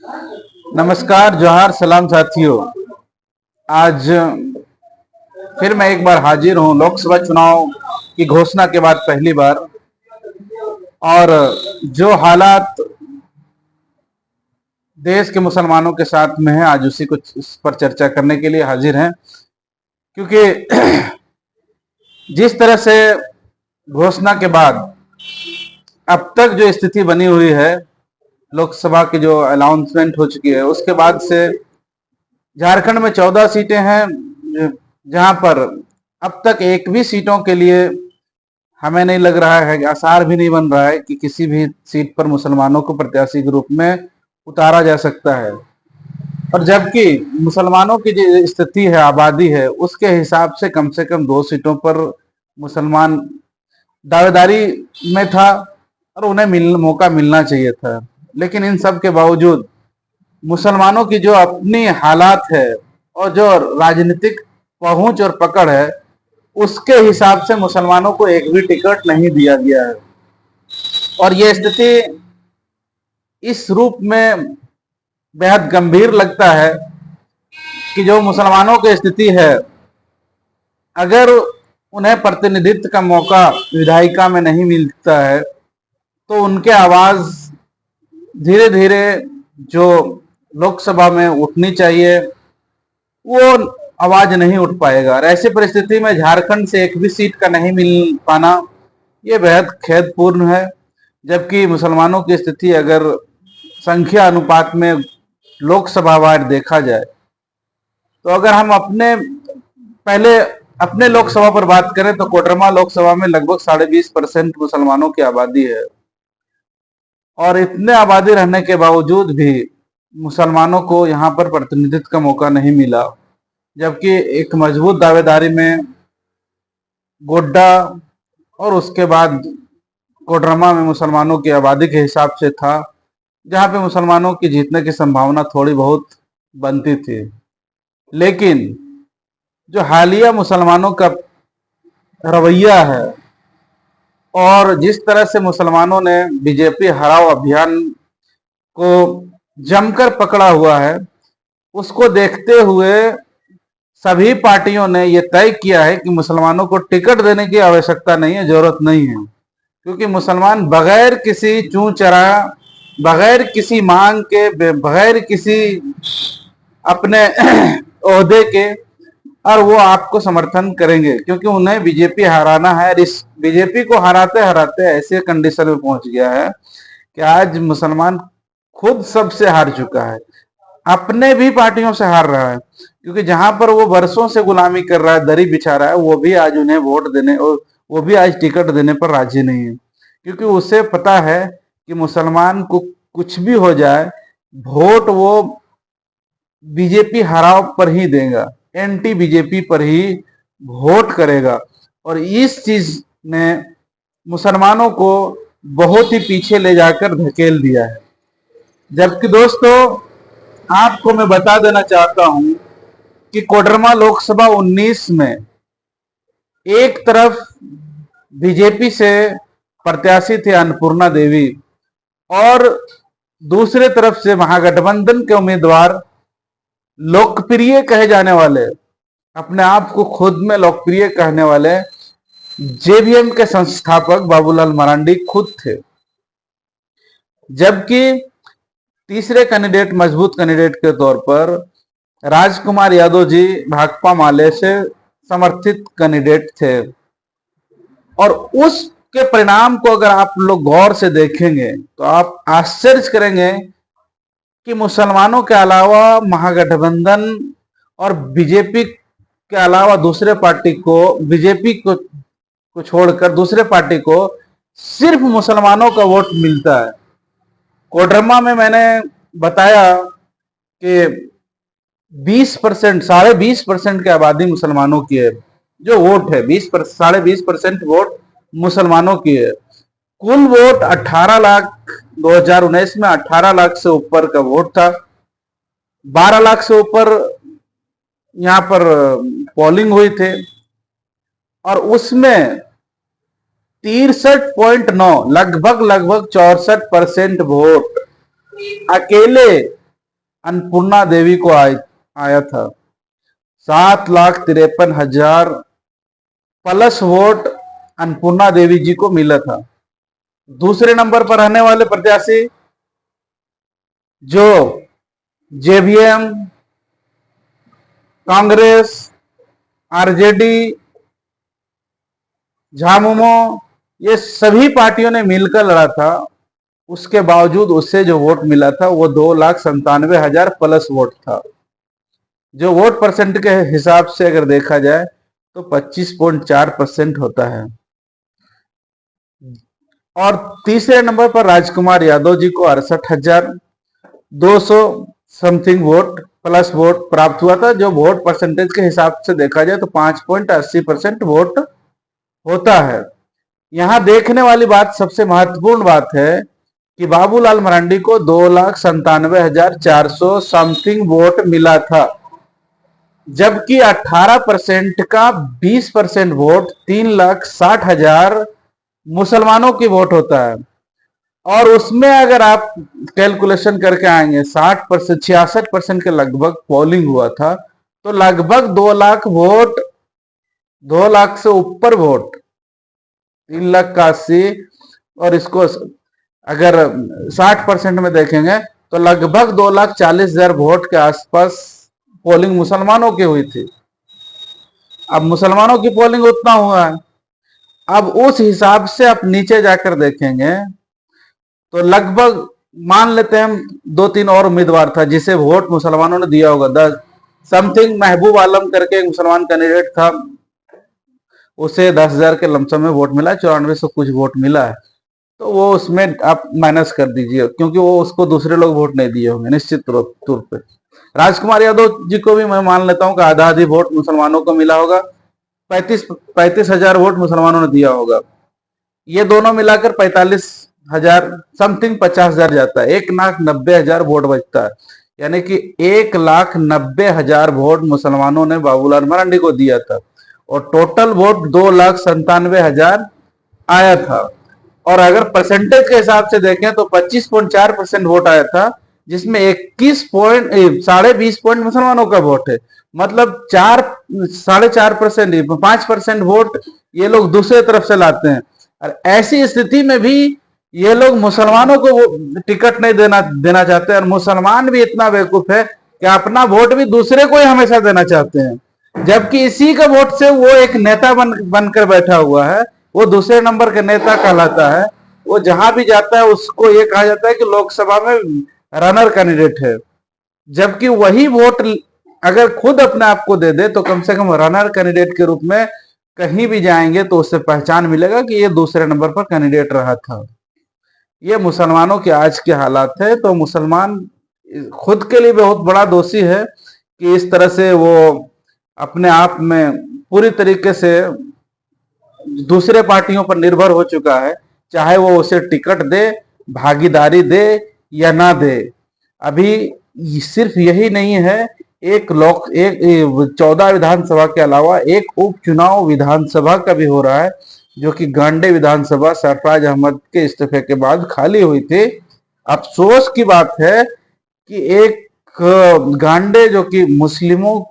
नमस्कार, जोहार, सलाम साथियों। आज फिर मैं एक बार हाजिर हूं लोकसभा चुनाव की घोषणा के बाद पहली बार। और जो हालात देश के मुसलमानों के साथ में है, आज उसी को इस पर चर्चा करने के लिए हाजिर हैं। क्योंकि जिस तरह से घोषणा के बाद अब तक जो स्थिति बनी हुई है, लोकसभा की जो अनाउंसमेंट हो चुकी है, उसके बाद से झारखंड में 14 सीटें हैं, जहां पर अब तक एक भी सीटों के लिए हमें नहीं लग रहा है, आसार भी नहीं बन रहा है कि किसी भी सीट पर मुसलमानों को प्रत्याशी के रूप में उतारा जा सकता है। और जबकि मुसलमानों की जो स्थिति है, आबादी है, उसके हिसाब से कम 2 सीटों पर मुसलमान दावेदारी में था और उन्हें मौका मिलना चाहिए था। लेकिन इन सब के बावजूद मुसलमानों की जो अपनी हालात है और जो राजनीतिक पहुंच और पकड़ है, उसके हिसाब से मुसलमानों को एक भी टिकट नहीं दिया गया है। और यह स्थिति इस रूप में बेहद गंभीर लगता है कि जो मुसलमानों की स्थिति है, अगर उन्हें प्रतिनिधित्व का मौका विधायिका में नहीं मिलता है तो उनके आवाज धीरे धीरे जो लोकसभा में उठनी चाहिए, वो आवाज नहीं उठ पाएगा। और ऐसी परिस्थिति में झारखंड से एक भी सीट का नहीं मिल पाना, ये बेहद खेदपूर्ण है। जबकि मुसलमानों की स्थिति अगर संख्या अनुपात में लोकसभा वार देखा जाए, तो अगर हम अपने लोकसभा पर बात करें तो कोडरमा लोकसभा में लगभग 20.5% मुसलमानों की आबादी है। और इतने आबादी रहने के बावजूद भी मुसलमानों को यहाँ पर प्रतिनिधित्व का मौका नहीं मिला। जबकि एक मजबूत दावेदारी में गोड्डा और उसके बाद कोडरमा में मुसलमानों की आबादी के हिसाब से था, जहां पे मुसलमानों की जीतने की संभावना थोड़ी बहुत बनती थी। लेकिन जो हालिया मुसलमानों का रवैया है और जिस तरह से मुसलमानों ने बीजेपी हराओ अभियान को जमकर पकड़ा हुआ है, उसको देखते हुए सभी पार्टियों ने यह तय किया है कि मुसलमानों को टिकट देने की आवश्यकता नहीं है, जरूरत नहीं है। क्योंकि मुसलमान बगैर किसी चूं चरा, बगैर किसी मांग के, बगैर किसी अपने ओहदे के, और वो आपको समर्थन करेंगे, क्योंकि उन्हें बीजेपी हराना है। और इस बीजेपी को हराते हराते ऐसे कंडीशन में पहुंच गया है कि आज मुसलमान खुद सबसे हार चुका है, अपने भी पार्टियों से हार रहा है। क्योंकि जहां पर वो बरसों से गुलामी कर रहा है, दरी बिछा रहा है, वो भी आज उन्हें वोट देने और वो भी आज टिकट देने पर राजी नहीं है। क्योंकि उसे पता है कि मुसलमान को कुछ भी हो जाए, वोट वो बीजेपी हराव पर ही देगा, एंटी बीजेपी पर ही वोट करेगा। और इस चीज ने मुसलमानों को बहुत ही पीछे ले जाकर धकेल दिया है। जबकि दोस्तों, आपको मैं बता देना चाहता हूं कि कोडरमा लोकसभा 19 में एक तरफ बीजेपी से प्रत्याशी थे अन्नपूर्णा देवी और दूसरे तरफ से महागठबंधन के उम्मीदवार, लोकप्रिय कहे जाने वाले, अपने आप को खुद में लोकप्रिय कहने वाले जेवीएम के संस्थापक बाबूलाल मरांडी खुद थे। जबकि तीसरे कैंडिडेट, मजबूत कैंडिडेट के तौर पर राजकुमार यादव जी भाकपा माले से समर्थित कैंडिडेट थे। और उसके परिणाम को अगर आप लोग गौर से देखेंगे तो आप आश्चर्य करेंगे कि मुसलमानों के अलावा महागठबंधन और बीजेपी के अलावा दूसरे पार्टी को, बीजेपी को छोड़कर दूसरे पार्टी को सिर्फ मुसलमानों का वोट मिलता है। कोडरमा में मैंने बताया कि 20%, 20.5% की आबादी मुसलमानों की है। जो वोट है 20% वोट मुसलमानों की है। कुल वोट 18 लाख, 2019 में 18 लाख से ऊपर का वोट था। 12 लाख से ऊपर यहां पर पोलिंग हुई थे और उसमें 63.9, लगभग 64% वोट अकेले अन्नपूर्णा देवी को आया था। 7,53,000 प्लस वोट अन्नपूर्णा देवी जी को मिला था। दूसरे नंबर पर रहने वाले प्रत्याशी जो जेवीएम, कांग्रेस, आरजेडी, झामुमो, ये सभी पार्टियों ने मिलकर लड़ा था। उसके बावजूद उससे जो वोट मिला था वो 2,97,000 प्लस वोट था। जो वोट परसेंट के हिसाब से अगर देखा जाए तो 25.4% होता है। और तीसरे नंबर पर राजकुमार यादव जी को 68,200 समथिंग वोट प्लस वोट प्राप्त हुआ था। जो वोट परसेंटेज के हिसाब से देखा जाए तो 5.80% वोट होता है। यहां देखने वाली बात, सबसे महत्वपूर्ण बात है कि बाबूलाल मरांडी को 2,97,400 समथिंग वोट मिला था, जबकि 18% का 20% वोट 3,60,000 मुसलमानों की वोट होता है। और उसमें अगर आप कैलकुलेशन करके आएंगे 60%, 66% के लगभग पोलिंग हुआ था, तो लगभग 2 लाख वोट, 2 लाख से ऊपर वोट, 3,80,000, और इसको अगर 60% में देखेंगे तो लगभग 2,40,000 वोट के आसपास पोलिंग मुसलमानों की हुई थी। अब मुसलमानों की पोलिंग उतना हुआ है, अब उस हिसाब से आप नीचे जाकर देखेंगे तो लगभग मान लेते हैं हम 2-3 और उम्मीदवार था जिसे वोट मुसलमानों ने दिया होगा। 10 समथिंग महबूब आलम करके एक मुसलमान कैंडिडेट था, उसे 10,000 के लमसम में वोट मिला, 9400 कुछ वोट मिला है। तो वो उसमें आप माइनस कर दीजिए, क्योंकि वो उसको दूसरे लोग वोट नहीं दिए होंगे निश्चित तौर पे। राजकुमार यादव जी को भी मैं मान लेता हूँ कि आधा आधी वोट मुसलमानों को मिला होगा, 35,000 वोट मुसलमानों ने दिया होगा। ये दोनों मिलाकर 45,000 समथिंग 50,000 जाता है, 1,90,000 वोट बचता है। यानी कि 1,90,000 वोट मुसलमानों ने बाबूलाल मरांडी को दिया था, और टोटल वोट 2,97,000 आया था। और अगर परसेंटेज के हिसाब से देखें तो 25.4% वोट आया था, जिसमें 20.5 पॉइंट मुसलमानों का वोट है। मतलब 4.5% 5% वोट ये लोग दूसरे तरफ से लाते हैं। और ऐसी स्थिति में भी ये लोग मुसलमानों को टिकट नहीं देना चाहते, और मुसलमान भी इतना बेवकूफ है कि अपना वोट भी दूसरे को ही हमेशा देना चाहते हैं, जबकि इसी का वोट से वो एक नेता बनकर बैठा हुआ है, वो दूसरे नंबर का नेता कहलाता है। वो जहां भी जाता है उसको ये कहा जाता है कि लोकसभा में रनर कैंडिडेट है, जबकि वही वोट अगर खुद अपने आप को दे दे तो कम से कम रनर कैंडिडेट के रूप में कहीं भी जाएंगे तो उससे पहचान मिलेगा कि ये दूसरे नंबर पर कैंडिडेट रहा था। ये मुसलमानों के आज के हालात है। तो मुसलमान खुद के लिए बहुत बड़ा दोषी है कि इस तरह से वो अपने आप में पूरी तरीके से दूसरे पार्टियों पर निर्भर हो चुका है, चाहे वो उसे टिकट दे, भागीदारी दे या ना दे। अभी सिर्फ यही नहीं है, एक 14 विधानसभा के अलावा एक उपचुनाव विधानसभा का भी हो रहा है, जो कि गांडे विधानसभा सरफराज अहमद के इस्तीफे के बाद खाली हुई थी। अफसोस की बात है कि एक गांडे, जो कि मुस्लिमों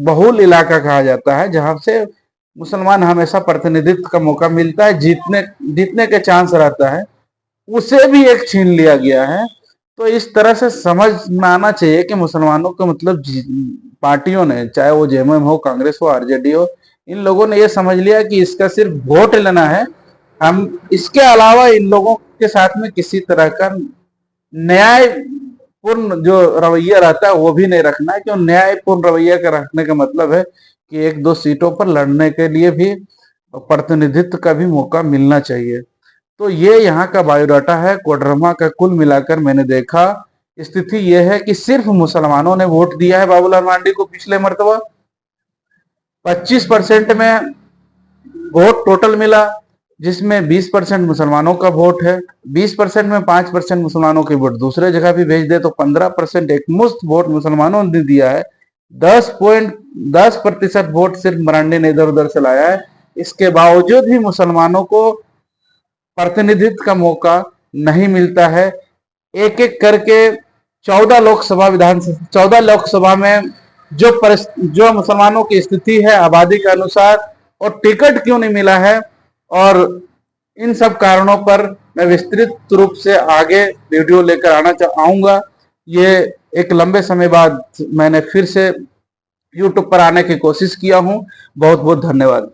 बहुल इलाका कहा जाता है, जहां से मुसलमान हमेशा प्रतिनिधित्व का मौका मिलता है, जीतने के चांस रहता है, उसे भी एक छीन लिया गया है। तो इस तरह से समझ में आना चाहिए कि मुसलमानों को मतलब पार्टियों ने, चाहे वो जेएमएम हो, कांग्रेस हो, आरजेडी हो, इन लोगों ने ये समझ लिया कि इसका सिर्फ वोट लेना है, हम इसके अलावा इन लोगों के साथ में किसी तरह का न्यायपूर्ण जो रवैया रहता है वो भी नहीं रखना है। क्यों न्यायपूर्ण रवैया का रखने का मतलब है कि 1-2 सीटों पर लड़ने के लिए भी प्रतिनिधित्व का भी मौका मिलना चाहिए। तो ये यहाँ का बायोडाटा है कोडरमा का। कुल मिलाकर मैंने देखा, स्थिति यह है कि सिर्फ मुसलमानों ने वोट दिया है बाबूलाल मरांडी को। पिछले मरतबा 25% में वोट टोटल मिला, जिसमें 20% मुसलमानों का वोट है। 20% में 5% मुसलमानों के वोट दूसरे जगह भी भेज दे तो 15% एक मुश्त वोट मुसलमानों ने दिया है। 10% वोट सिर्फ मरांडी ने इधर उधर से लाया है। इसके बावजूद भी मुसलमानों को प्रतिनिधित्व का मौका नहीं मिलता है। एक एक करके 14 लोकसभा में जो मुसलमानों की स्थिति है आबादी के अनुसार, और टिकट क्यों नहीं मिला है, और इन सब कारणों पर मैं विस्तृत रूप से आगे वीडियो लेकर आऊंगा। ये एक लंबे समय बाद मैंने फिर से YouTube पर आने की कोशिश किया हूं। बहुत बहुत धन्यवाद।